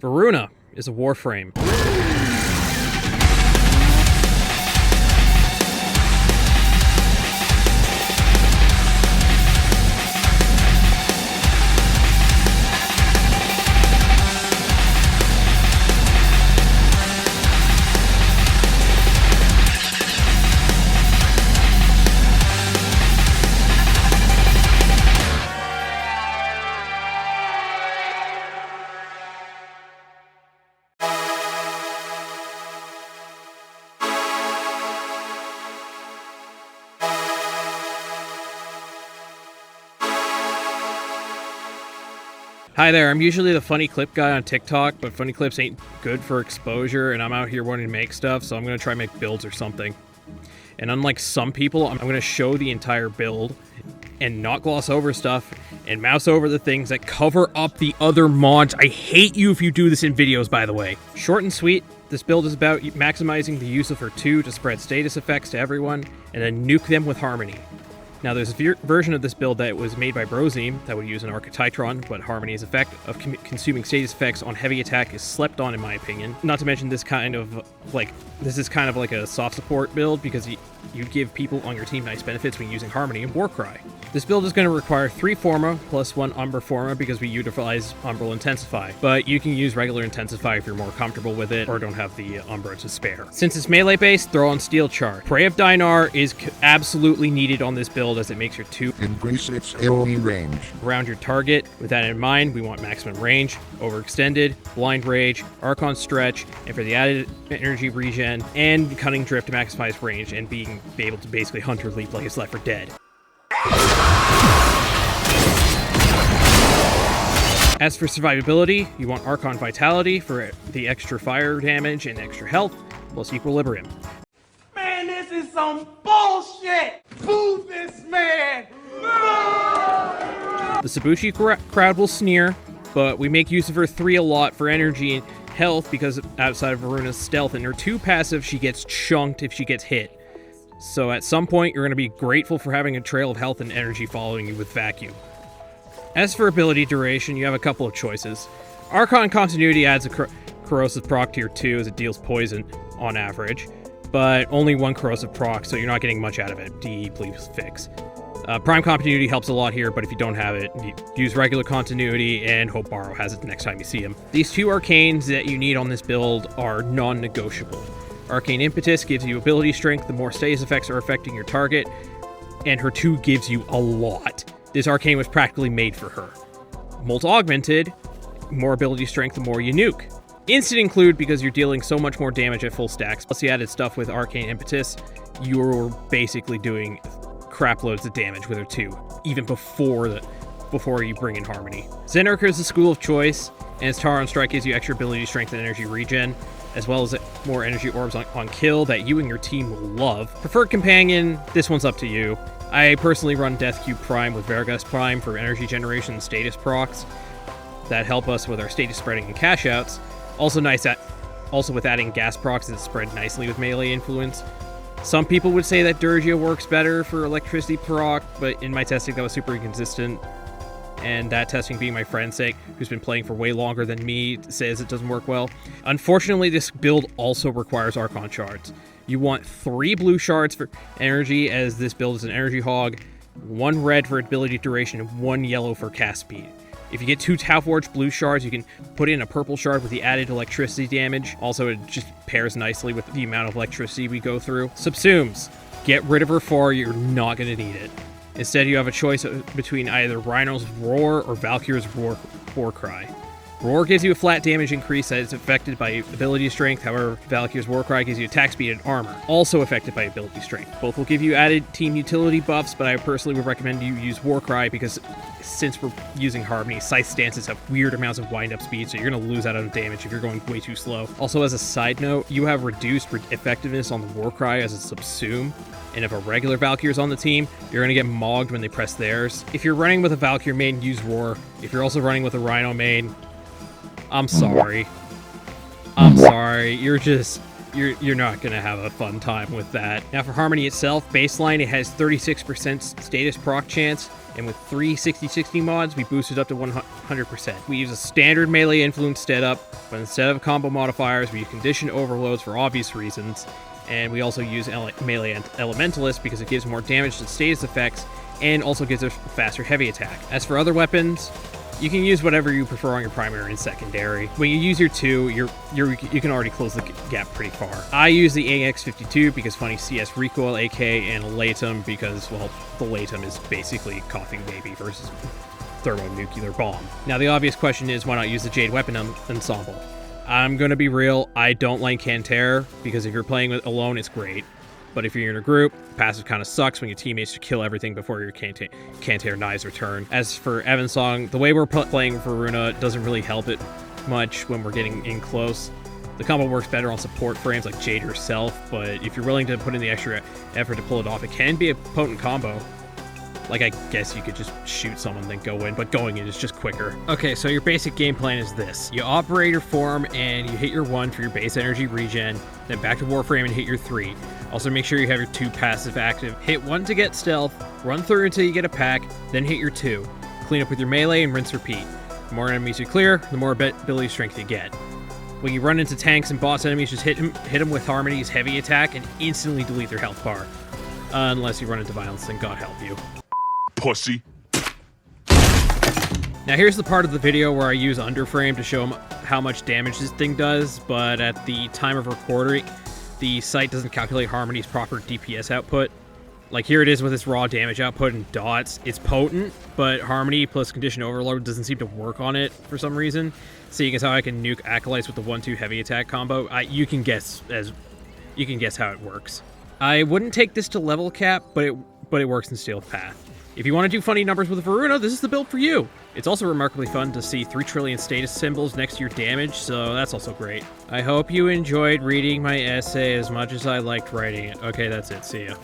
Voruna is a Warframe. Hi there, I'm usually the funny clip guy on TikTok, but funny clips ain't good for exposure, and I'm out here wanting to make stuff, so I'm going to try to make builds or something. And unlike some people, I'm going to show the entire build and not gloss over stuff and mouse over the things that cover up the other mods. I hate you if you do this in videos, by the way. Short and sweet, this build is about maximizing the use of her 2 to spread status effects to everyone, and then nuke them with Harmony. Now, there's a version of this build that was made by Brozime that would use an Architron, but Harmony's effect of consuming status effects on heavy attack is slept on, in my opinion. Not to mention this is kind of like a soft support build because you give people on your team nice benefits when using Harmony and Warcry. This build is going to require 3 Forma plus 1 Umbra Forma because we utilize Umbral Intensify, but you can use regular Intensify if you're more comfortable with it or don't have the Umbra to spare. Since it's melee based, throw on Steel Char. Prey of Dinar is absolutely needed on this build as it makes your 2 increase its AoE range around your target. With that in mind, we want maximum range, overextended, blind rage, Archon stretch, and for the added energy regen and cunning drift to maximize range and be able to basically hunter leap like it's Left 4 Dead. As for survivability, you want Archon Vitality for the extra fire damage and extra health, plus Equilibrium. Man, this is some bullshit! Boo this man! The Sabushi crowd will sneer, but we make use of her 3 a lot for energy and health because outside of Varuna's stealth and her 2 passive, she gets chunked if she gets hit. So at some point, you're going to be grateful for having a trail of health and energy following you with Vacuum. As for ability duration, you have a couple of choices. Archon Continuity adds a corrosive proc to your 2 as it deals poison on average, but only 1 corrosive proc, so you're not getting much out of it. DE, please fix. Prime Continuity helps a lot here, but if you don't have it, use regular Continuity and hope Borrow has it the next time you see him. These 2 Arcanes that you need on this build are non-negotiable. Arcane Impetus gives you ability strength the more status effects are affecting your target, and her 2 gives you a lot. This Arcane was practically made for her. Molt Augmented, more ability strength the more you nuke. Instant Include because you're dealing so much more damage at full stacks. Plus the added stuff with Arcane Impetus, you're basically doing crap loads of damage with her 2, even before you bring in Harmony. Zenarker is the school of choice, and its Tar on Strike gives you extra ability strength and energy regen, as well as more energy orbs on kill that you and your team will love. Preferred companion, this one's up to you. I personally run Death Cube Prime with Vergast Prime for energy generation and status procs that help us with our status spreading and cash outs. Also with adding gas procs that spread nicely with melee influence. Some people would say that Durgia works better for electricity proc, but in my testing that was super inconsistent. And that testing being my friend's sake, who's been playing for way longer than me, says it doesn't work well. Unfortunately, this build also requires Archon shards. You want 3 blue shards for energy, as this build is an energy hog, 1 red for ability duration, and 1 yellow for cast speed. If you get 2 Tauforge blue shards, you can put in a purple shard with the added electricity damage. Also, it just pairs nicely with the amount of electricity we go through. Subsumes. Get rid of her 4, you're not going to need it. Instead, you have a choice between either Rhino's Roar or Valkyr's Warcry. Roar gives you a flat damage increase that is affected by ability strength, however, Valkyr's Warcry gives you attack speed and armor, also affected by ability strength. Both will give you added team utility buffs, but I personally would recommend you use Warcry because since we're using Harmony, scythe stances have weird amounts of wind-up speed, so you're going to lose out on damage if you're going way too slow. Also, as a side note, you have reduced effectiveness on the Warcry as a Subsume, and if a regular Valkyrie is on the team, you're going to get mogged when they press theirs. If you're running with a Valkyrie main, use Roar. If you're also running with a Rhino main, I'm sorry. You're just you're not gonna have a fun time with that. Now for Harmony itself, baseline, it has 36% status proc chance, and with 3 60/60 mods, we boosted up to 100%. We use a standard melee influence setup, but instead of combo modifiers, we use condition overloads for obvious reasons, and we also use melee elementalist because it gives more damage to status effects, and also gives a faster heavy attack. As for other weapons, you can use whatever you prefer on your primary and secondary. When you use your 2, you can already close the gap pretty far. I use the AX52 because funny CS recoil AK, and Latum because, well, the Latum is basically coughing baby versus thermonuclear bomb. Now the obvious question is, why not use the Jade weapon ensemble? I'm gonna be real, I don't like Canter because if you're playing with alone, it's great. But if you're in a group, passive kind of sucks when your teammates just kill everything before your Canter knives return. As for Evensong, the way we're playing Voruna doesn't really help it much when we're getting in close. The combo works better on support frames like Jade herself, but if you're willing to put in the extra effort to pull it off, it can be a potent combo. Like, I guess you could just shoot someone then go in, but going in is just quicker. Okay, so your basic game plan is this. You operate your form and you hit your 1 for your base energy regen, then back to Warframe and hit your 3. Also make sure you have your 2 passive active. Hit 1 to get stealth, run through until you get a pack, then hit your 2. Clean up with your melee and rinse repeat. The more enemies you clear, the more ability strength you get. When you run into tanks and boss enemies, just hit them with Harmony's heavy attack and instantly delete their health bar. Unless you run into violence, then God help you. Pussy. Now here's the part of the video where I use Underframe to show how much damage this thing does, but at the time of recording, the site doesn't calculate Harmony's proper DPS output. Like here it is with its raw damage output in dots. It's potent, but Harmony plus Condition Overload doesn't seem to work on it for some reason. Seeing as how I can nuke Acolytes with the 1-2 heavy attack combo, you can guess how it works. I wouldn't take this to level cap, but it works in Steel Path. If you want to do funny numbers with Voruna, this is the build for you. It's also remarkably fun to see 3 trillion status symbols next to your damage, so that's also great. I hope you enjoyed reading my essay as much as I liked writing it. Okay, that's it. See ya.